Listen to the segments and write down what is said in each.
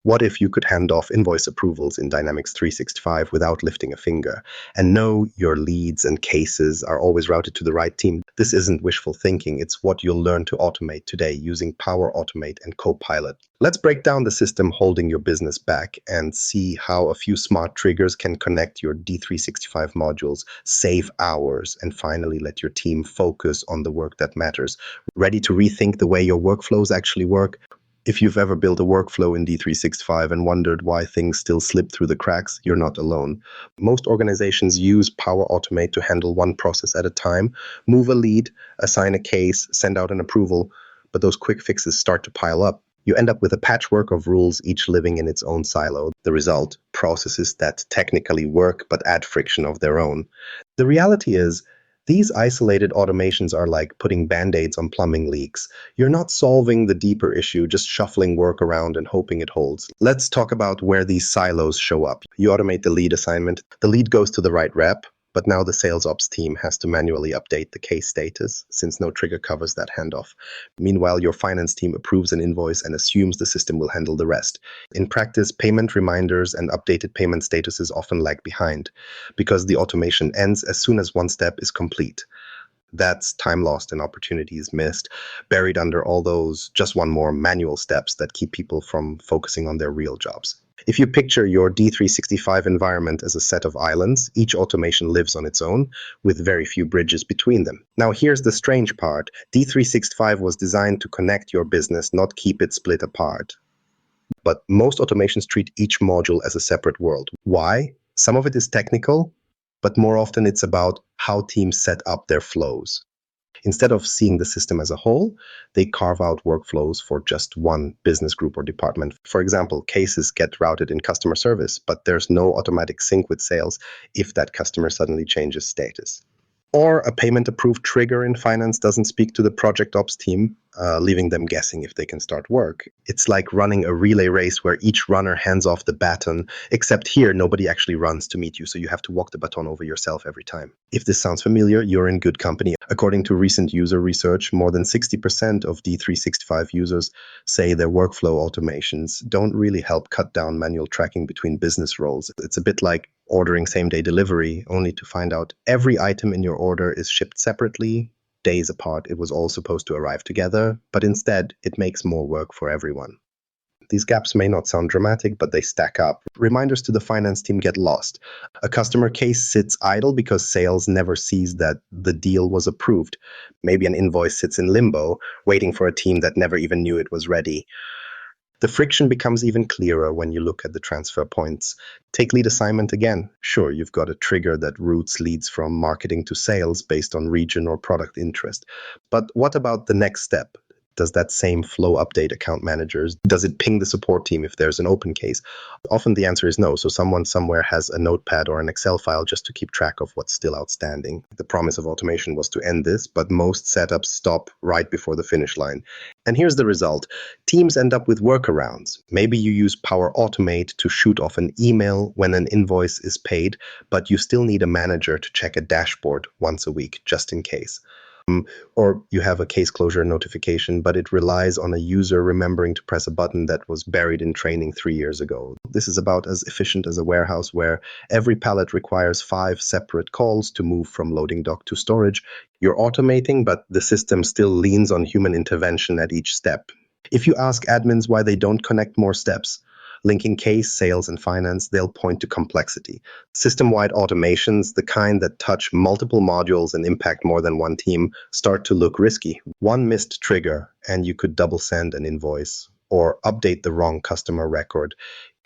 What if you could hand off invoice approvals in Dynamics 365 without lifting a finger and know your leads and cases are always routed to the right team? This isn't wishful thinking. It's what you'll learn to automate today using Power Automate and Copilot. Let's break down the system holding your business back and see how a few smart triggers can connect your D365 modules, save hours, and finally let your team focus on the work that matters. Ready to rethink the way your workflows actually work? If you've ever built a workflow in D365 and wondered why things still slip through the cracks, you're not alone. Most organizations use Power Automate to handle one process at a time, move a lead, assign a case, send out an approval, but those quick fixes start to pile up. You end up with a patchwork of rules, each living in its own silo. The result, processes that technically work but add friction of their own. The reality is, these isolated automations are like putting band-aids on plumbing leaks. You're not solving the deeper issue, just shuffling work around and hoping it holds. Let's talk about where these silos show up. You automate the lead assignment. The lead goes to the right rep, but now the sales ops team has to manually update the case status since no trigger covers that handoff. Meanwhile, your finance team approves an invoice and assumes the system will handle the rest. In practice, payment reminders and updated payment statuses often lag behind because the automation ends as soon as one step is complete. That's time lost and opportunities missed, buried under all those just one more manual steps that keep people from focusing on their real jobs. If you picture your D365 environment as a set of islands, each automation lives on its own, with very few bridges between them. Now here's the strange part. D365 was designed to connect your business, not keep it split apart. But most automations treat each module as a separate world. Why? Some of it is technical, but more often it's about how teams set up their flows. Instead of seeing the system as a whole, they carve out workflows for just one business group or department. For example, cases get routed in customer service, but there's no automatic sync with sales if that customer suddenly changes status. Or a payment approved trigger in finance doesn't speak to the project ops team, leaving them guessing if they can start work. It's like running a relay race where each runner hands off the baton, except here nobody actually runs to meet you, so you have to walk the baton over yourself every time. If this sounds familiar, you're in good company. According to recent user research, more than 60% of D365 users say their workflow automations don't really help cut down manual tracking between business roles. It's a bit like ordering same-day delivery, only to find out every item in your order is shipped separately, days apart. It was all supposed to arrive together, but instead, it makes more work for everyone. These gaps may not sound dramatic, but they stack up. Reminders to the finance team get lost. A customer case sits idle because sales never sees that the deal was approved. Maybe an invoice sits in limbo, waiting for a team that never even knew it was ready. The friction becomes even clearer when you look at the transfer points. Take lead assignment again. Sure, you've got a trigger that routes leads from marketing to sales based on region or product interest. But what about the next step? Does that same flow update account managers? Does it ping the support team if there's an open case? Often the answer is no, so someone somewhere has a notepad or an Excel file just to keep track of what's still outstanding. The promise of automation was to end this, but most setups stop right before the finish line. And here's the result. Teams end up with workarounds. Maybe you use Power Automate to shoot off an email when an invoice is paid, but you still need a manager to check a dashboard once a week, just in case. Or you have a case closure notification, but it relies on a user remembering to press a button that was buried in training 3 years ago. This is about as efficient as a warehouse where every pallet requires 5 separate calls to move from loading dock to storage. You're automating, but the system still leans on human intervention at each step. If you ask admins why they don't connect more steps, linking case, sales, and finance, they'll point to complexity. System-wide automations, the kind that touch multiple modules and impact more than one team, start to look risky. One missed trigger, and you could double send an invoice or update the wrong customer record.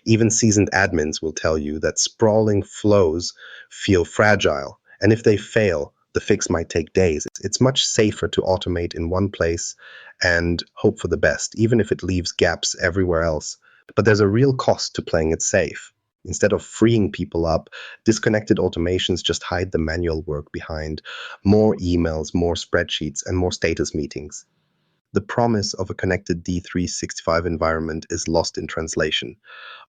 Even seasoned admins will tell you that sprawling flows feel fragile, and if they fail, the fix might take days. It's much safer to automate in one place and hope for the best, even if it leaves gaps everywhere else. But there's a real cost to playing it safe. Instead of freeing people up, disconnected automations just hide the manual work behind more emails, more spreadsheets, and more status meetings. The promise of a connected D365 environment is lost in translation.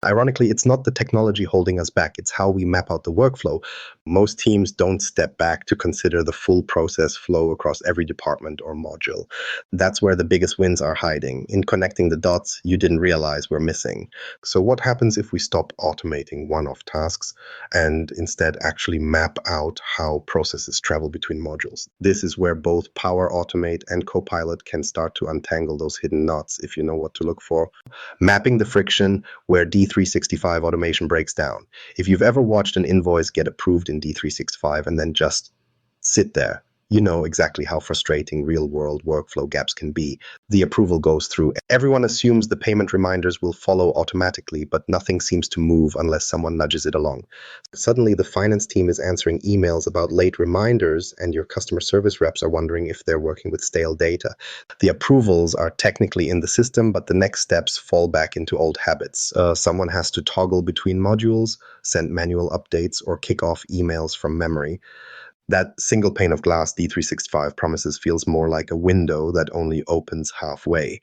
Ironically, it's not the technology holding us back, it's how we map out the workflow. Most teams don't step back to consider the full process flow across every department or module. That's where the biggest wins are hiding, in connecting the dots you didn't realize were missing. So, what happens if we stop automating one off tasks and instead actually map out how processes travel between modules? This is where both Power Automate and Copilot can start to untangle those hidden knots if you know what to look for. Mapping the friction where D365 automation breaks down. If you've ever watched an invoice get approved in D365 and then just sit there, you know exactly how frustrating real-world workflow gaps can be. The approval goes through. Everyone assumes the payment reminders will follow automatically, but nothing seems to move unless someone nudges it along. Suddenly, the finance team is answering emails about late reminders, and your customer service reps are wondering if they're working with stale data. The approvals are technically in the system, but the next steps fall back into old habits. Someone has to toggle between modules, send manual updates, or kick off emails from memory. That single pane of glass D365 promises feels more like a window that only opens halfway.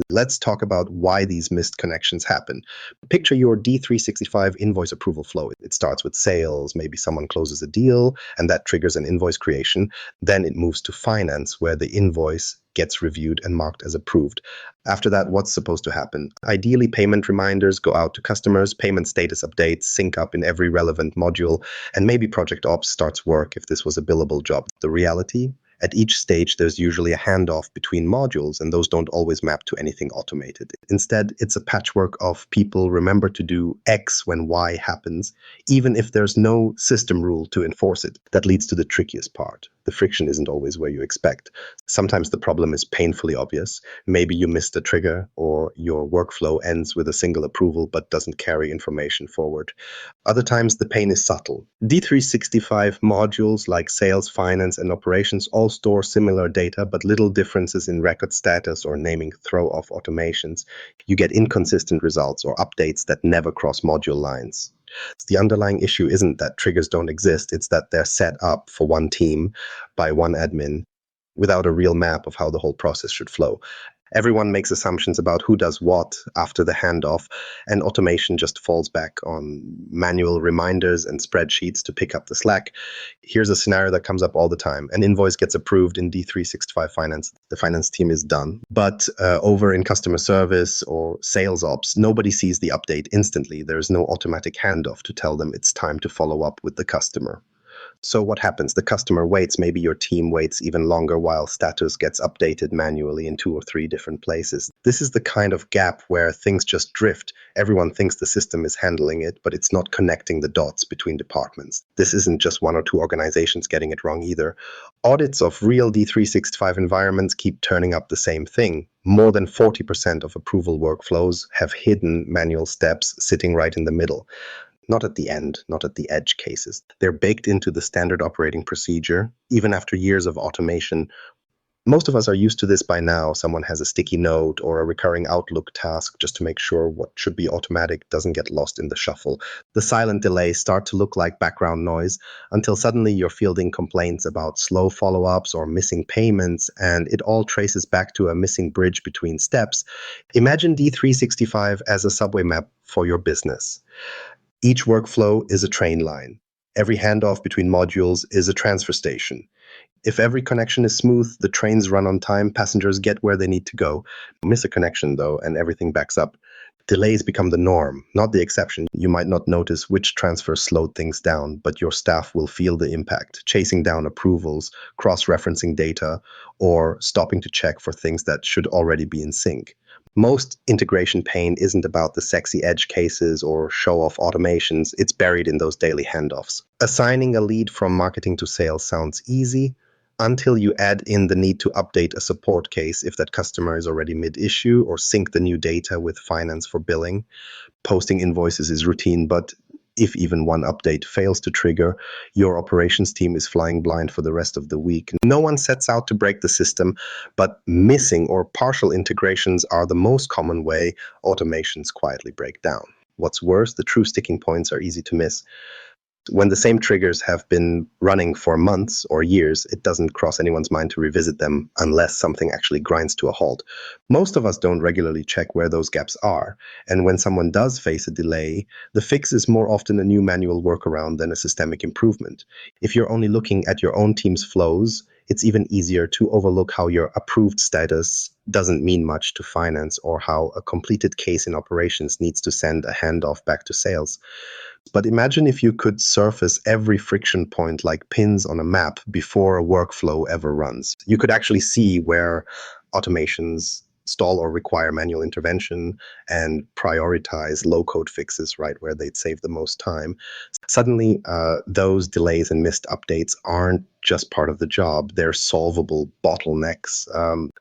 Let's talk about why these missed connections happen. Picture your D365 invoice approval flow. It starts with sales, maybe someone closes a deal, and that triggers an invoice creation. Then it moves to finance, where the invoice gets reviewed and marked as approved. After that, what's supposed to happen? Ideally, payment reminders go out to customers, payment status updates sync up in every relevant module, and maybe Project Ops starts work if this was a billable job. The reality? At each stage, there's usually a handoff between modules, and those don't always map to anything automated. Instead, it's a patchwork of people remember to do X when Y happens, even if there's no system rule to enforce it. That leads to the trickiest part. The friction isn't always where you expect. Sometimes the problem is painfully obvious. Maybe you missed a trigger, or your workflow ends with a single approval but doesn't carry information forward. Other times, the pain is subtle. D365 modules like sales, finance, and operations all store similar data, but little differences in record status or naming throw-off automations. You get inconsistent results or updates that never cross module lines. The underlying issue isn't that triggers don't exist, it's that they're set up for one team by one admin without a real map of how the whole process should flow. Everyone makes assumptions about who does what after the handoff, and automation just falls back on manual reminders and spreadsheets to pick up the slack. Here's a scenario that comes up all the time. An invoice gets approved in D365 Finance. The finance team is done. But over in customer service or sales ops, nobody sees the update instantly. There's no automatic handoff to tell them it's time to follow up with the customer. So what happens? The customer waits, maybe your team waits even longer while status gets updated manually in 2 or 3 different places. This is the kind of gap where things just drift. Everyone thinks the system is handling it, but it's not connecting the dots between departments. This isn't just 1 or 2 organizations getting it wrong either. Audits of real D365 environments keep turning up the same thing. More than 40% of approval workflows have hidden manual steps sitting right in the middle. Not at the end, not at the edge cases. They're baked into the standard operating procedure, even after years of automation. Most of us are used to this by now. Someone has a sticky note or a recurring Outlook task just to make sure what should be automatic doesn't get lost in the shuffle. The silent delays start to look like background noise until suddenly you're fielding complaints about slow follow-ups or missing payments, and it all traces back to a missing bridge between steps. Imagine D365 as a subway map for your business. Each workflow is a train line. Every handoff between modules is a transfer station. If every connection is smooth, the trains run on time, passengers get where they need to go. Miss a connection, though, and everything backs up. Delays become the norm, not the exception. You might not notice which transfer slowed things down, but your staff will feel the impact, chasing down approvals, cross-referencing data, or stopping to check for things that should already be in sync. Most integration pain isn't about the sexy edge cases or show-off automations. It's buried in those daily handoffs. Assigning a lead from marketing to sales sounds easy until you add in the need to update a support case if that customer is already mid-issue, or sync the new data with finance for billing. Posting invoices is routine, but if even one update fails to trigger, your operations team is flying blind for the rest of the week. No one sets out to break the system, but missing or partial integrations are the most common way automations quietly break down. What's worse, the true sticking points are easy to miss. When the same triggers have been running for months or years, it doesn't cross anyone's mind to revisit them unless something actually grinds to a halt. Most of us don't regularly check where those gaps are, and when someone does face a delay, the fix is more often a new manual workaround than a systemic improvement. If you're only looking at your own team's flows, it's even easier to overlook how your approved status doesn't mean much to finance or how a completed case in operations needs to send a handoff back to sales. But imagine if you could surface every friction point like pins on a map before a workflow ever runs. You could actually see where automations stall or require manual intervention and prioritize low-code fixes right where they'd save the most time. Suddenly, those delays and missed updates aren't just part of the job, they're solvable bottlenecks.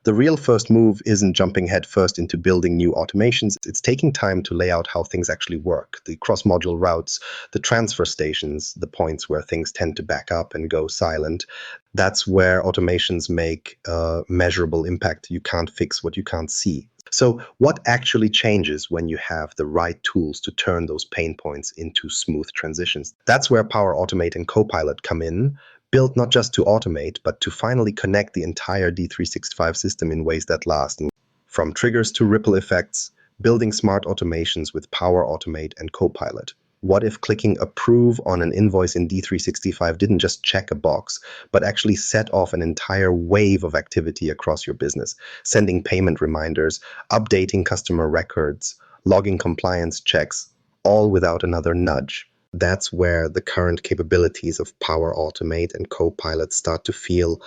The real first move isn't jumping headfirst into building new automations, it's taking time to lay out how things actually work. The cross-module routes, the transfer stations, the points where things tend to back up and go silent. That's where automations make a measurable impact. You can't fix what you can't see. So what actually changes when you have the right tools to turn those pain points into smooth transitions? That's where Power Automate and Copilot come in, built not just to automate, but to finally connect the entire D365 system in ways that last. And from triggers to ripple effects, building smart automations with Power Automate and Copilot. What if clicking approve on an invoice in D365 didn't just check a box, but actually set off an entire wave of activity across your business, sending payment reminders, updating customer records, logging compliance checks, all without another nudge? That's where the current capabilities of Power Automate and Copilot start to feel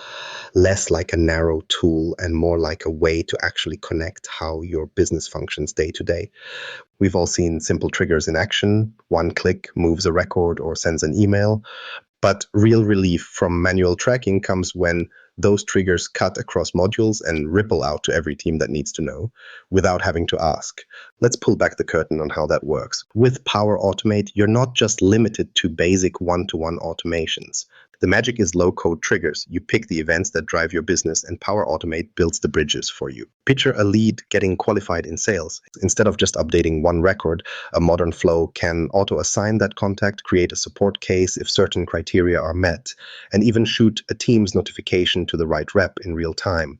less like a narrow tool and more like a way to actually connect how your business functions day to day. We've all seen simple triggers in action. One click moves a record or sends an email. But real relief from manual tracking comes when those triggers cut across modules and ripple out to every team that needs to know without having to ask. Let's pull back the curtain on how that works. With Power Automate, you're not just limited to basic one-to-one automations. The magic is low-code triggers. You pick the events that drive your business, and Power Automate builds the bridges for you. Picture a lead getting qualified in sales. Instead of just updating one record, a modern flow can auto-assign that contact, create a support case if certain criteria are met, and even shoot a Teams notification to the right rep in real time.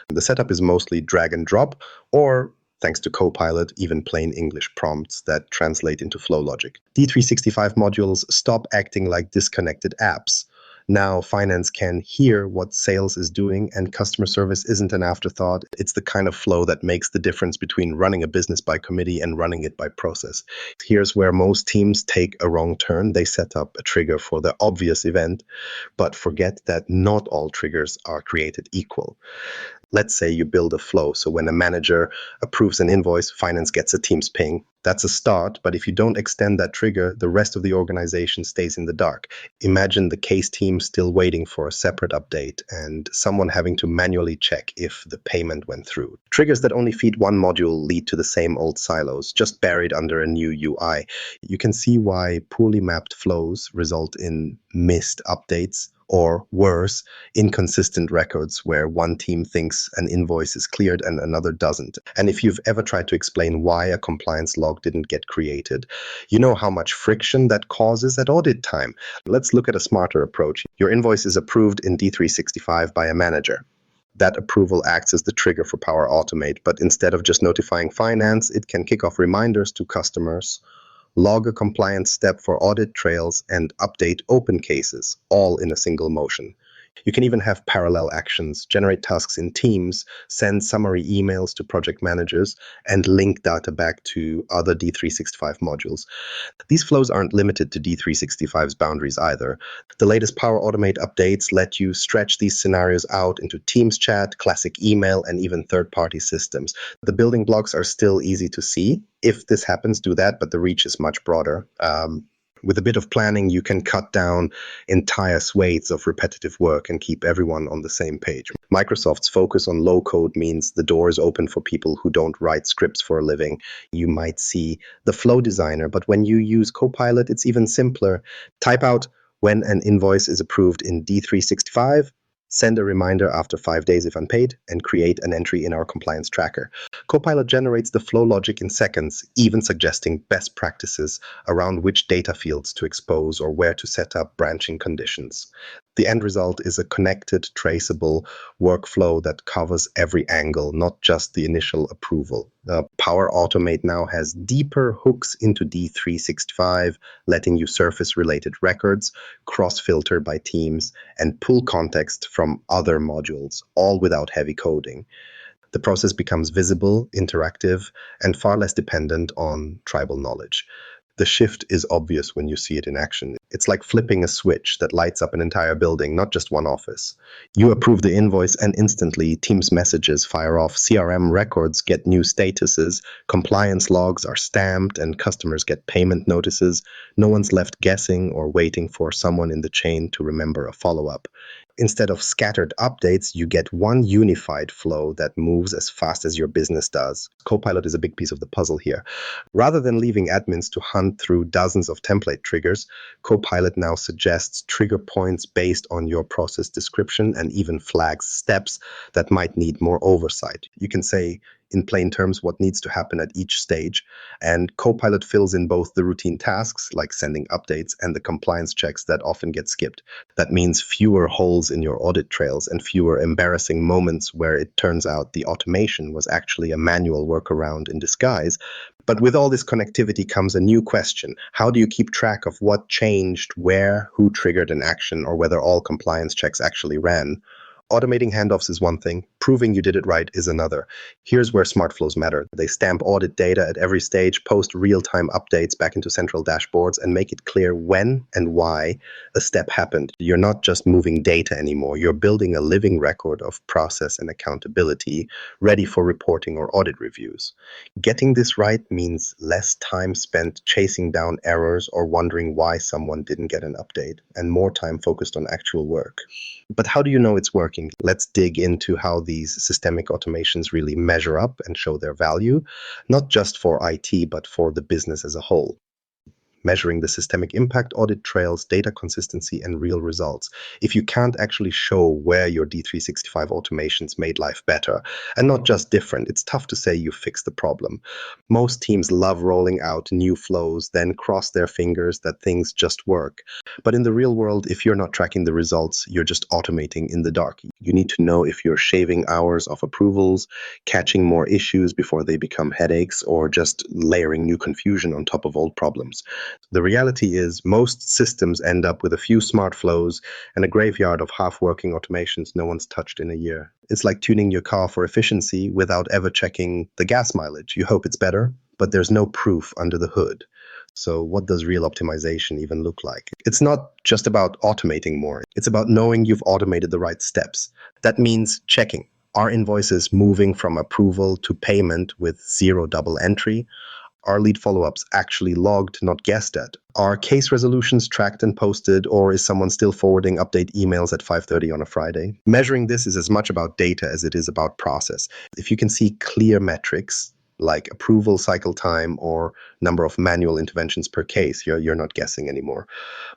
The setup is mostly drag and drop, or thanks to Copilot, even plain English prompts that translate into flow logic. D365 modules stop acting like disconnected apps. Now finance can hear what sales is doing, and customer service isn't an afterthought. It's the kind of flow that makes the difference between running a business by committee and running it by process. Here's where most teams take a wrong turn. They set up a trigger for the obvious event, but forget that not all triggers are created equal. Let's say you build a flow. So when a manager approves an invoice, finance gets a Teams ping. That's a start, but if you don't extend that trigger, the rest of the organization stays in the dark. Imagine the case team still waiting for a separate update and someone having to manually check if the payment went through. Triggers that only feed one module lead to the same old silos, just buried under a new UI. You can see why poorly mapped flows result in missed updates, or worse, inconsistent records where one team thinks an invoice is cleared and another doesn't. And if you've ever tried to explain why a compliance log didn't get created, you know how much friction that causes at audit time. Let's look at a smarter approach. Your invoice is approved in D365 by a manager. That approval acts as the trigger for Power Automate, but instead of just notifying finance, it can kick off reminders to customers, log a compliance step for audit trails, and update open cases, all in a single motion. You can even have parallel actions, generate tasks in Teams, send summary emails to project managers, and link data back to other D365 modules. These flows aren't limited to D365's boundaries either. The latest Power Automate updates let you stretch these scenarios out into Teams chat, classic email, and even third-party systems. The building blocks are still easy to see. If this happens, do that, but the reach is much broader. With a bit of planning, you can cut down entire swathes of repetitive work and keep everyone on the same page. Microsoft's focus on low code means the door is open for people who don't write scripts for a living. You might see the flow designer, but when you use Copilot, it's even simpler. Type out when an invoice is approved in D365, send a reminder after 5 days if unpaid, and create an entry in our compliance tracker. Copilot generates the flow logic in seconds, even suggesting best practices around which data fields to expose or where to set up branching conditions. The end result is a connected, traceable workflow that covers every angle, not just the initial approval. Power Automate now has deeper hooks into D365, letting you surface related records, cross-filter by teams, and pull context from other modules, all without heavy coding. The process becomes visible, interactive, and far less dependent on tribal knowledge. The shift is obvious when you see it in action. It's like flipping a switch that lights up an entire building, not just one office. You approve the invoice and instantly Teams messages fire off, CRM records get new statuses, compliance logs are stamped, and customers get payment notices. No one's left guessing or waiting for someone in the chain to remember a follow-up. Instead of scattered updates, you get one unified flow that moves as fast as your business does. Copilot is a big piece of the puzzle here. Rather than leaving admins to hunt through dozens of template triggers, Copilot now suggests trigger points based on your process description and even flags steps that might need more oversight. You can say, in plain terms, what needs to happen at each stage, and Copilot fills in both the routine tasks, like sending updates, and the compliance checks that often get skipped. That means fewer holes in your audit trails and fewer embarrassing moments where it turns out the automation was actually a manual workaround in disguise. But with all this connectivity comes a new question. How do you keep track of what changed, where, who triggered an action, or whether all compliance checks actually ran? Automating handoffs is one thing, proving you did it right is another. Here's where smart flows matter. They stamp audit data at every stage, post real-time updates back into central dashboards, and make it clear when and why a step happened. You're not just moving data anymore, you're building a living record of process and accountability, ready for reporting or audit reviews. Getting this right means less time spent chasing down errors or wondering why someone didn't get an update, and more time focused on actual work. But how do you know it's working? Let's dig into how these systemic automations really measure up and show their value, not just for IT, but for the business as a whole. Measuring the systemic impact audit trails, data consistency, and real results. If you can't actually show where your D365 automations made life better, and not just different, it's tough to say you fixed the problem. Most teams love rolling out new flows, then cross their fingers that things just work. But in the real world, if you're not tracking the results, you're just automating in the dark. You need to know if you're shaving hours off approvals, catching more issues before they become headaches, or just layering new confusion on top of old problems. The reality is most systems end up with a few smart flows and a graveyard of half-working automations no one's touched in a year. It's like tuning your car for efficiency without ever checking the gas mileage. You hope it's better, but there's no proof under the hood. So what does real optimization even look like? It's not just about automating more. It's about knowing you've automated the right steps. That means checking. Are invoices moving from approval to payment with zero double entry? Are lead follow-ups actually logged, not guessed at? Are case resolutions tracked and posted, or is someone still forwarding update emails at 5:30 on a Friday? Measuring this is as much about data as it is about process. If you can see clear metrics, like approval cycle time or number of manual interventions per case, you're not guessing anymore.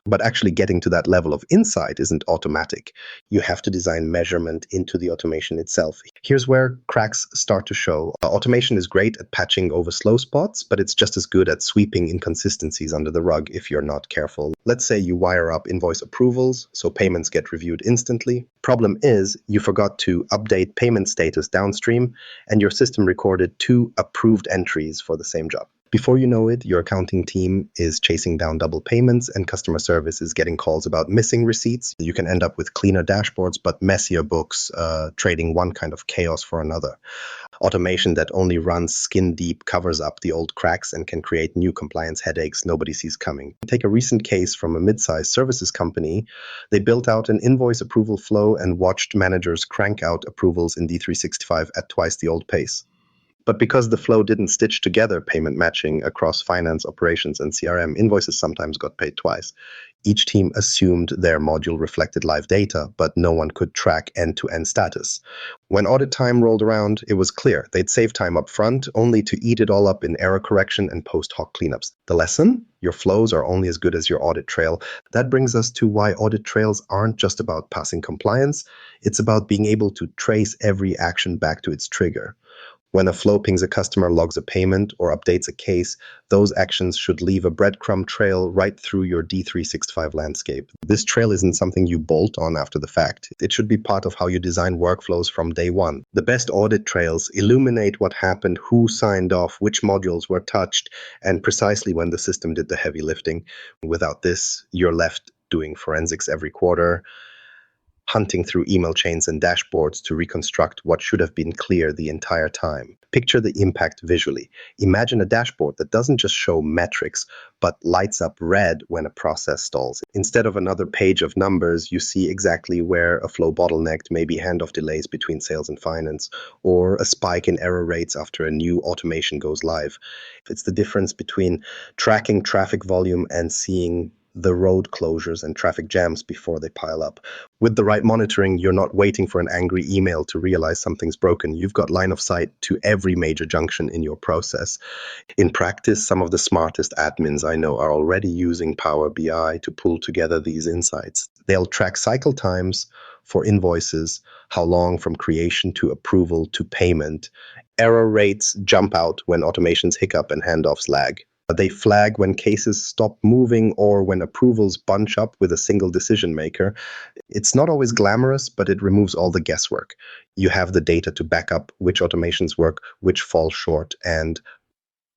But actually getting to that level of insight isn't automatic. You have to design measurement into the automation itself. Here's where cracks start to show. Automation is great at patching over slow spots, but it's just as good at sweeping inconsistencies under the rug if you're not careful. Let's say you wire up invoice approvals, so payments get reviewed instantly. Problem is, you forgot to update payment status downstream, and your system recorded 2 approved entries for the same job. Before you know it, your accounting team is chasing down double payments and customer service is getting calls about missing receipts. You can end up with cleaner dashboards but messier books, trading one kind of chaos for another. Automation that only runs skin deep covers up the old cracks and can create new compliance headaches nobody sees coming. Take a recent case from a mid-sized services company. They built out an invoice approval flow and watched managers crank out approvals in D365 at twice the old pace. But because the flow didn't stitch together payment matching across finance, operations, and CRM, invoices sometimes got paid twice. Each team assumed their module reflected live data, but no one could track end-to-end status. When audit time rolled around, it was clear they'd save time up front, only to eat it all up in error correction and post-hoc cleanups. The lesson? Your flows are only as good as your audit trail. That brings us to why audit trails aren't just about passing compliance. It's about being able to trace every action back to its trigger. When a flow pings a customer, logs a payment, or updates a case, those actions should leave a breadcrumb trail right through your D365 landscape. This trail isn't something you bolt on after the fact. It should be part of how you design workflows from day one. The best audit trails illuminate what happened, who signed off, which modules were touched, and precisely when the system did the heavy lifting. Without this, you're left doing forensics every quarter, hunting through email chains and dashboards to reconstruct what should have been clear the entire time. Picture the impact visually. Imagine a dashboard that doesn't just show metrics, but lights up red when a process stalls. Instead of another page of numbers, you see exactly where a flow bottlenecked, maybe handoff delays between sales and finance, or a spike in error rates after a new automation goes live. It's the difference between tracking traffic volume and seeing the road closures and traffic jams before they pile up. With the right monitoring, you're not waiting for an angry email to realize something's broken. You've got line of sight to every major junction in your process. In practice, some of the smartest admins I know are already using Power BI to pull together these insights. They'll track cycle times for invoices, how long from creation to approval to payment. Error rates jump out when automations hiccup and handoffs lag. They flag when cases stop moving or when approvals bunch up with a single decision maker. It's not always glamorous, but it removes all the guesswork. You have the data to back up which automations work, which fall short, and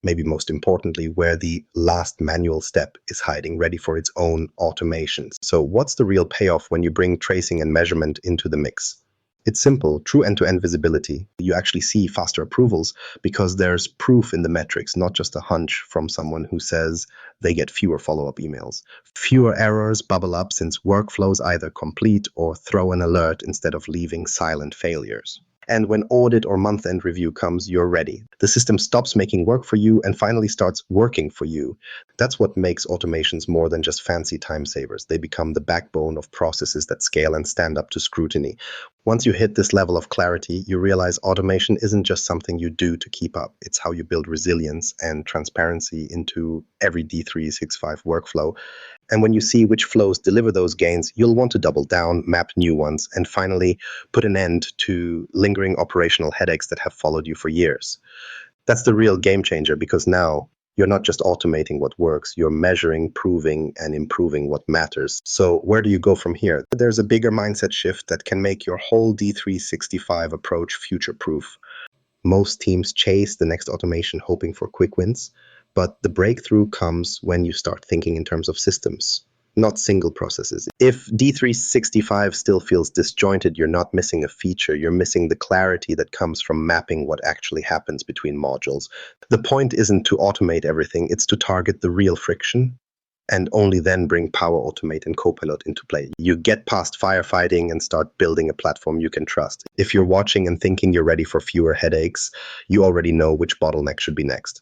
maybe most importantly, where the last manual step is hiding, ready for its own automation. So what's the real payoff when you bring tracing and measurement into the mix? It's simple, true end-to-end visibility. You actually see faster approvals because there's proof in the metrics, not just a hunch from someone who says they get fewer follow-up emails. Fewer errors bubble up since workflows either complete or throw an alert instead of leaving silent failures. And when audit or month-end review comes, you're ready. The system stops making work for you and finally starts working for you. That's what makes automations more than just fancy time savers. They become the backbone of processes that scale and stand up to scrutiny. Once you hit this level of clarity, you realize automation isn't just something you do to keep up. It's how you build resilience and transparency into every D365 workflow. And when you see which flows deliver those gains, you'll want to double down, map new ones, and finally put an end to lingering operational headaches that have followed you for years. That's the real game changer, because now you're not just automating what works, you're measuring, proving, and improving what matters. So where do you go from here? There's a bigger mindset shift that can make your whole D365 approach future-proof. Most teams chase the next automation hoping for quick wins, but the breakthrough comes when you start thinking in terms of systems, not single processes. If D365 still feels disjointed, you're not missing a feature, you're missing the clarity that comes from mapping what actually happens between modules. The point isn't to automate everything, it's to target the real friction and only then bring Power Automate and Copilot into play. You get past firefighting and start building a platform you can trust. If you're watching and thinking you're ready for fewer headaches, you already know which bottleneck should be next.